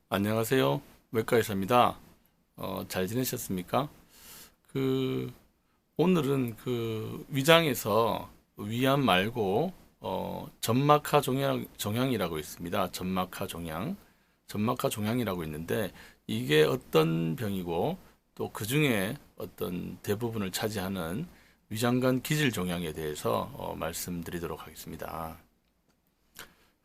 안녕하세요. 외과의사입니다. 잘 지내셨습니까? 그, 오늘은 위장에서 위암 말고, 점막하 종양이라고 있습니다. 점막하 종양. 점막하 종양이라고 있는데, 이게 어떤 병이고, 또 그 중에 어떤 대부분을 차지하는 위장관 기질 종양에 대해서 말씀드리도록 하겠습니다.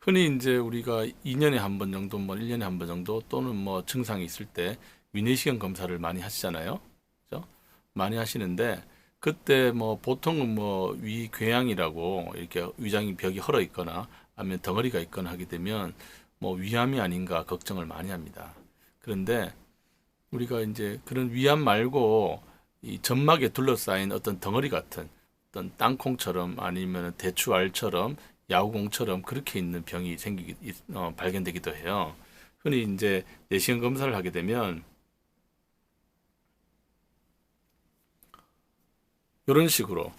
흔히 이제 우리가 2년에 한 번 정도, 뭐 1년에 한 번 정도 또는 뭐 증상이 있을 때 위내시경 검사를 많이 하시잖아요. 그죠? 많이 하시는데 그때 뭐 보통은 뭐 위궤양이라고 이렇게 위장이 벽이 헐어 있거나 아니면 덩어리가 있거나 하게 되면 뭐 위암이 아닌가 걱정을 많이 합니다. 그런데 우리가 이제 그런 위암 말고 이 점막에 둘러싸인 어떤 덩어리 같은 어떤 땅콩처럼 아니면 대추알처럼 야구공처럼 그렇게 있는 병이 발견되기도 해요. 흔히 이제 내시경 검사를 하게 되면 이런 식으로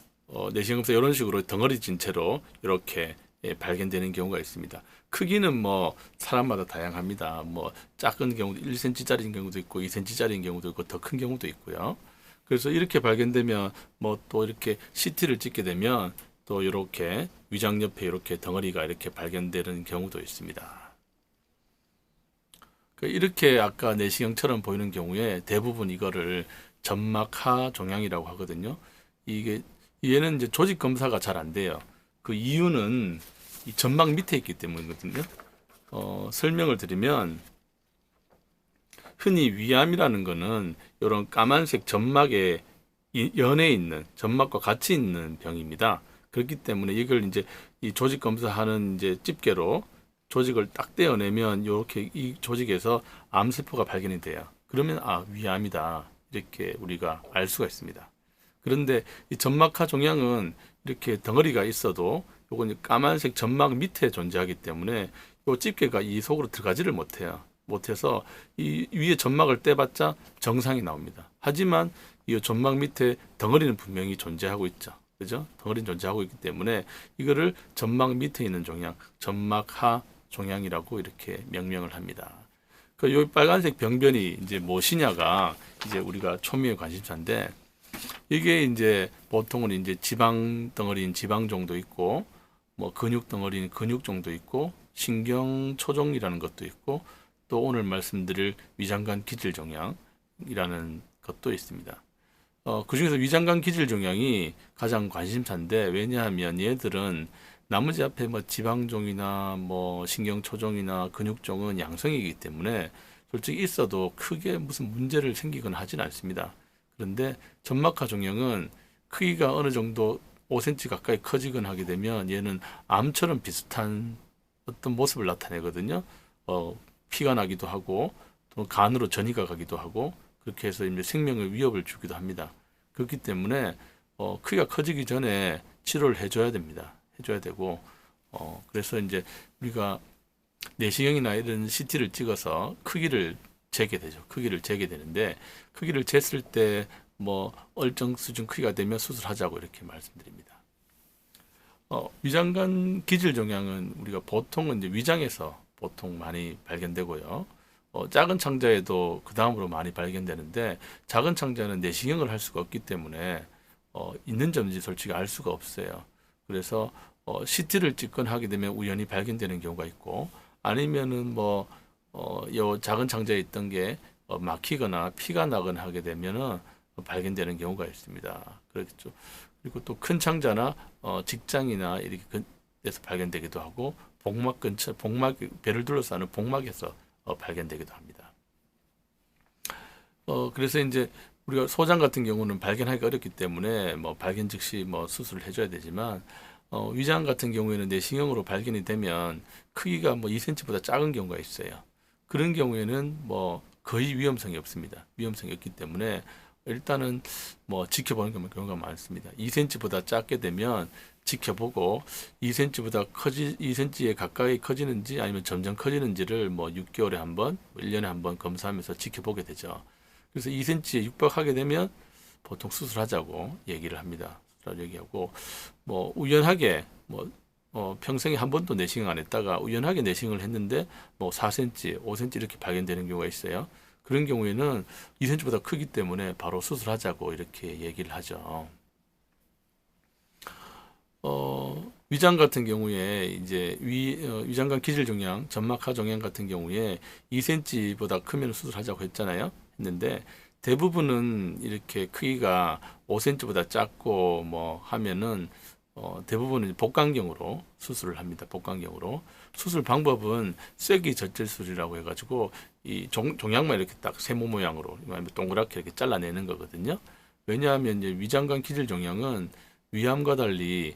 내시경 검사 이런 식으로 덩어리 진 채로 이렇게 발견되는 경우가 있습니다. 크기는 뭐 사람마다 다양합니다. 뭐 작은 경우도 1cm짜리인 경우도 있고 2cm짜리인 경우도 있고 더 큰 경우도 있고요. 그래서 이렇게 발견되면 뭐 또 이렇게 CT를 찍게 되면 또 이렇게 위장 옆에 이렇게 덩어리가 이렇게 발견되는 경우도 있습니다. 이렇게 아까 내시경처럼 보이는 경우에 대부분 이거를 점막하 종양이라고 하거든요. 이게 얘는 이제 조직 검사가 잘 안 돼요. 그 이유는 이 점막 밑에 있기 때문이거든요. 설명을 드리면 흔히 위암이라는 거는 이런 까만색 점막에 연해 있는 점막과 같이 있는 병입니다. 그렇기 때문에 이걸 이제 이 조직 검사하는 이제 집게로 조직을 딱 떼어내면 이렇게 이 조직에서 암세포가 발견이 돼요. 그러면 위암이다. 이렇게 우리가 알 수가 있습니다. 그런데 이 점막하 종양은 이렇게 덩어리가 있어도 요건 까만색 점막 밑에 존재하기 때문에 요 집게가 이 속으로 들어가지를 못해요. 못해서 이 위에 점막을 떼봤자 정상이 나옵니다. 하지만 이 점막 밑에 덩어리는 분명히 존재하고 있죠. 그죠? 덩어리는 존재하고 있기 때문에 이거를 점막 밑에 있는 종양, 점막하 종양이라고 이렇게 명명을 합니다. 요 빨간색 병변이 이제 무엇이냐가 이제 우리가 초미의 관심사인데 이게 이제 보통은 이제 지방 덩어리인 지방종도 있고 뭐 근육 덩어리인 근육종도 있고 신경 초종이라는 것도 있고 또 오늘 말씀드릴 위장관 기질 종양이라는 것도 있습니다. 그중에서 위장관 기질 종양이 가장 관심사인데 왜냐하면 얘들은 나머지 앞에 뭐 지방종이나 뭐 신경초종이나 근육종은 양성이기 때문에 솔직히 있어도 크게 무슨 문제를 생기거나 하진 않습니다. 그런데 점막하 종양은 크기가 어느 정도 5cm 가까이 커지거나 하게 되면 얘는 암처럼 비슷한 어떤 모습을 나타내거든요. 피가 나기도 하고 또 간으로 전이가 가기도 하고 그렇게 해서 이제 생명의 위협을 주기도 합니다. 그렇기 때문에 크기가 커지기 전에 치료를 해줘야 됩니다. 해줘야 되고 그래서 이제 우리가 내시경이나 이런 CT를 찍어서 크기를 재게 되죠. 크기를 재게 되는데 크기를 쟀을 때 뭐 얼정 수준 크기가 되면 수술하자고 이렇게 말씀드립니다. 위장관 기질 종양은 우리가 보통은 이제 위장에서 보통 많이 발견되고요. 작은 창자에도 그 다음으로 많이 발견되는데 작은 창자는 내시경을 할 수가 없기 때문에 있는지 없는지 솔직히 알 수가 없어요. 그래서 CT를 찍거나 하게 되면 우연히 발견되는 경우가 있고 아니면은 요 작은 창자에 있던 게 막히거나 피가 나거나 하게 되면은 발견되는 경우가 있습니다. 그렇죠. 그리고 또 큰 창자나 직장이나 이렇게 에서 발견되기도 하고 복막 근처, 복막 배를 둘러싸는 복막에서 발견되기도 합니다. 그래서 이제 우리가 소장 같은 경우는 발견하기가 어렵기 때문에 뭐 발견 즉시 뭐 수술을 해줘야 되지만 위장 같은 경우에는 내시경으로 발견이 되면 크기가 뭐 2cm보다 작은 경우가 있어요. 그런 경우에는 뭐 거의 위험성이 없습니다. 위험성이 없기 때문에 일단은 뭐 지켜보는 경우가 많습니다. 2cm보다 작게 되면 지켜보고 2cm에 가까이 커지는지 아니면 점점 커지는지를 뭐 6개월에 한 번, 1년에 한 번 검사하면서 지켜보게 되죠. 그래서 2cm에 육박하게 되면 보통 수술하자고 얘기를 합니다. 수술하자고 얘기하고 뭐 우연하게 뭐 평생에 한 번도 내시경 안 했다가 우연하게 내시경을 했는데 뭐 4cm, 5cm 이렇게 발견되는 경우가 있어요. 그런 경우에는 2cm보다 크기 때문에 바로 수술하자고 이렇게 얘기를 하죠. 위장 같은 경우에 이제 위장관 기질 종양, 점막하 종양 같은 경우에 2cm보다 크면 수술하자고 했잖아요. 했는데 대부분은 이렇게 크기가 5cm보다 작고 뭐 하면은 대부분은 복강경으로 수술을 합니다. 복강경으로. 수술 방법은 쐐기 절제술이라고 해가지고 이 종양만 이렇게 딱 세모 모양으로 동그랗게 이렇게 잘라내는 거거든요. 왜냐하면 이제 위장관 기질 종양은 위암과 달리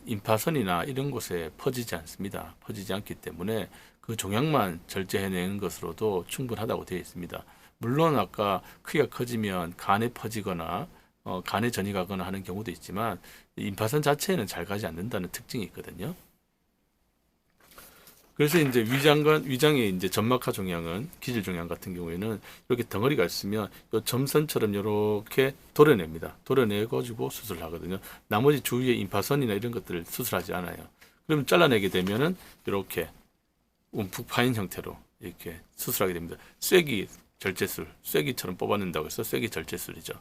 임파선이나 이런 곳에 퍼지지 않습니다. 퍼지지 않기 때문에 그 종양만 절제해내는 것으로도 충분하다고 되어 있습니다. 물론 아까 크기가 커지면 간에 퍼지거나 간에 전이 가거나 하는 경우도 있지만 임파선 자체에는 잘 가지 않는다는 특징이 있거든요. 그래서 이제 위장의 이제 점막하 종양은 기질 종양 같은 경우에는 이렇게 덩어리가 있으면 이 점선처럼 이렇게 도려냅니다. 도려내가지고 수술을 하거든요. 나머지 주위에 임파선이나 이런 것들을 수술하지 않아요. 그러면 잘라내게 되면은 이렇게 움푹 파인 형태로 이렇게 수술하게 됩니다. 쐐기 절제술, 쐐기처럼 뽑아낸다고 해서 쐐기 절제술이죠.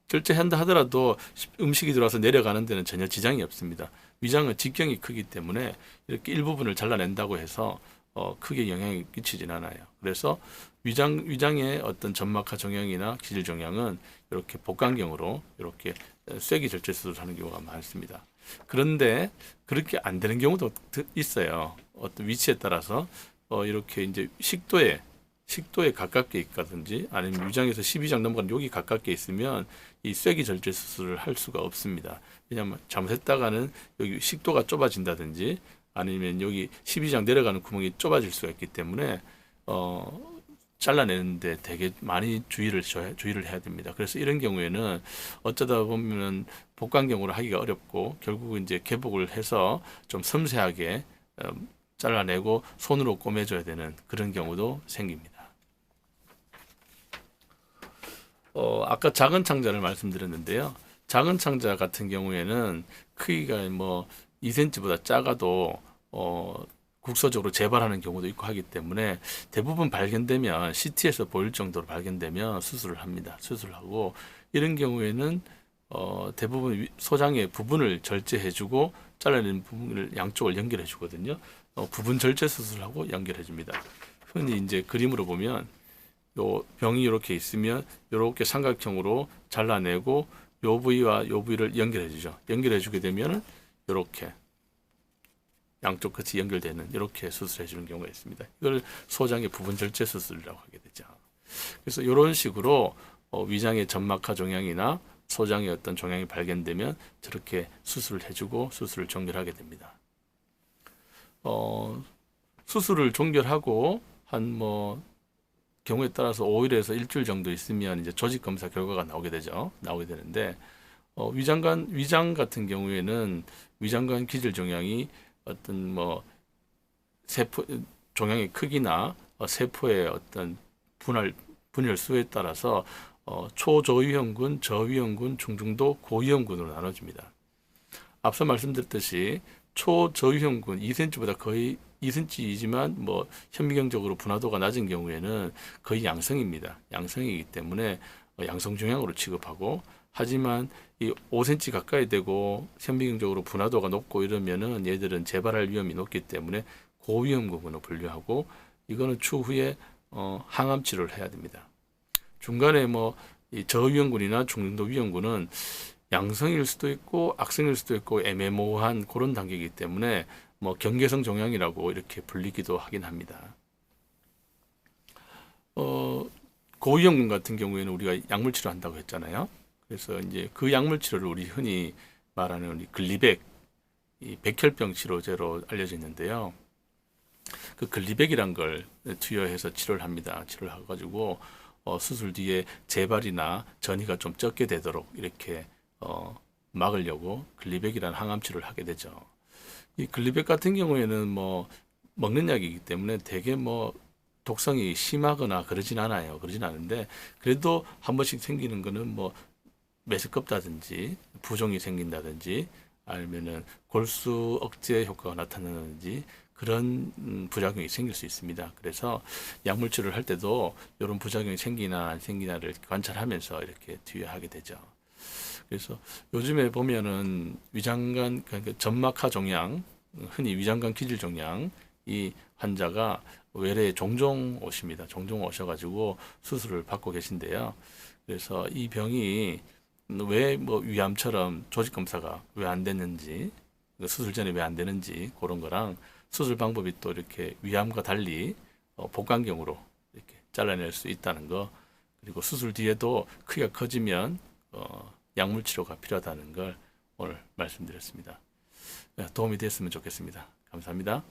절제한다 하더라도 음식이 들어와서 내려가는 데는 전혀 지장이 없습니다. 위장은 직경이 크기 때문에 이렇게 일부분을 잘라낸다고 해서 크게 영향이 끼치진 않아요. 그래서 위장의 어떤 점막하 종양이나 기질 종양은 이렇게 복강경으로 이렇게 쐐기 절제 수술을 하는 경우가 많습니다. 그런데 그렇게 안 되는 경우도 있어요. 어떤 위치에 따라서 이렇게 이제 식도에 가깝게 있다든지 아니면 위장에서 12장 넘어가는 여기 가깝게 있으면 이 쐐기 절제 수술을 할 수가 없습니다. 왜냐하면 잘못했다가는 여기 식도가 좁아진다든지 아니면 여기 12장 내려가는 구멍이 좁아질 수가 있기 때문에 잘라내는데 되게 많이 주의를 해야 됩니다. 그래서 이런 경우에는 어쩌다 보면 복강경으로 하기가 어렵고 결국은 이제 개복을 해서 좀 섬세하게 잘라내고 손으로 꼬매줘야 되는 그런 경우도 생깁니다. 아까 작은 창자를 말씀드렸는데요. 작은 창자 같은 경우에는 크기가 뭐 2cm보다 작아도 국소적으로 재발하는 경우도 있고 하기 때문에 대부분 발견되면 CT에서 보일 정도로 발견되면 수술을 합니다. 수술을 하고 이런 경우에는 대부분 소장의 부분을 절제해주고 잘라낸 부분을 양쪽을 연결해 주거든요. 부분 절제 수술하고 연결해 줍니다. 흔히 이제 그림으로 보면 요 병이 이렇게 있으면 이렇게 삼각형으로 잘라내고 요 부위와 요 부위를 연결해 주죠. 연결해 주게 되면은 이렇게 양쪽 끝이 연결되는 이렇게 수술해 주는 경우가 있습니다. 이걸 소장의 부분 절제 수술이라고 하게 되죠. 그래서 이런 식으로 위장의 점막하 종양이나 소장의 어떤 종양이 발견되면 저렇게 수술을 해주고 수술을 종결하게 됩니다. 수술을 종결하고 한 경우에 따라서 5일에서 일주일 정도 있으면 이제 조직 검사 결과가 나오게 되죠. 나오게 되는데 위장 같은 경우에는 위장관 기질 종양이 어떤 세포 종양의 크기나 세포의 어떤 분열수에 따라서 초저위험군, 저위험군, 중중도, 고위험군으로 나눠집니다. 앞서 말씀드렸듯이 초저위험군 2cm보다 거의 2cm이지만 현미경적으로 분화도가 낮은 경우에는 거의 양성입니다. 양성이기 때문에 양성 종양으로 취급하고, 하지만 이 5cm 가까이 되고 현미경적으로 분화도가 높고 이러면은 얘들은 재발할 위험이 높기 때문에 고위험군으로 분류하고, 이거는 추후에 항암 치료를 해야 됩니다. 중간에 이 저위험군이나 중등도 위험군은 양성일 수도 있고 악성일 수도 있고 애매모호한 그런 단계이기 때문에 경계성 종양이라고 이렇게 불리기도 하긴 합니다. 고위험군 같은 경우에는 우리가 약물 치료한다고 했잖아요. 그래서 이제 그 약물 치료를 우리 흔히 말하는 우리 글리백, 이 백혈병 치료제로 알려져 있는데요. 그 글리백이란 걸 투여해서 치료를 합니다. 치료를 해가지고 수술 뒤에 재발이나 전이가 좀 적게 되도록 이렇게 막으려고 글리백이라는 항암 치료를 하게 되죠. 이 글리백 같은 경우에는 먹는 약이기 때문에 되게 독성이 심하거나 그러진 않아요. 그러진 않은데 그래도 한 번씩 생기는 거는 메스껍다든지 부종이 생긴다든지 아니면은 골수 억제 효과가 나타나는지 그런 부작용이 생길 수 있습니다. 그래서 약물 치료를 할 때도 이런 부작용이 생기나 안 생기나를 관찰하면서 이렇게 투여하게 되죠. 그래서 요즘에 보면은 위장관 그러니까 점막하 종양, 흔히 위장관 기질 종양 이 환자가 외래에 종종 오십니다. 종종 오셔가지고 수술을 받고 계신데요. 그래서 이 병이 왜 뭐 위암처럼 조직 검사가 왜 안 됐는지, 수술 전에 왜 안 되는지 그런 거랑 수술 방법이 또 이렇게 위암과 달리 복강경으로 이렇게 잘라낼 수 있다는 거, 그리고 수술 뒤에도 크기가 커지면 약물 치료가 필요하다는 걸 오늘 말씀드렸습니다. 도움이 됐으면 좋겠습니다. 감사합니다.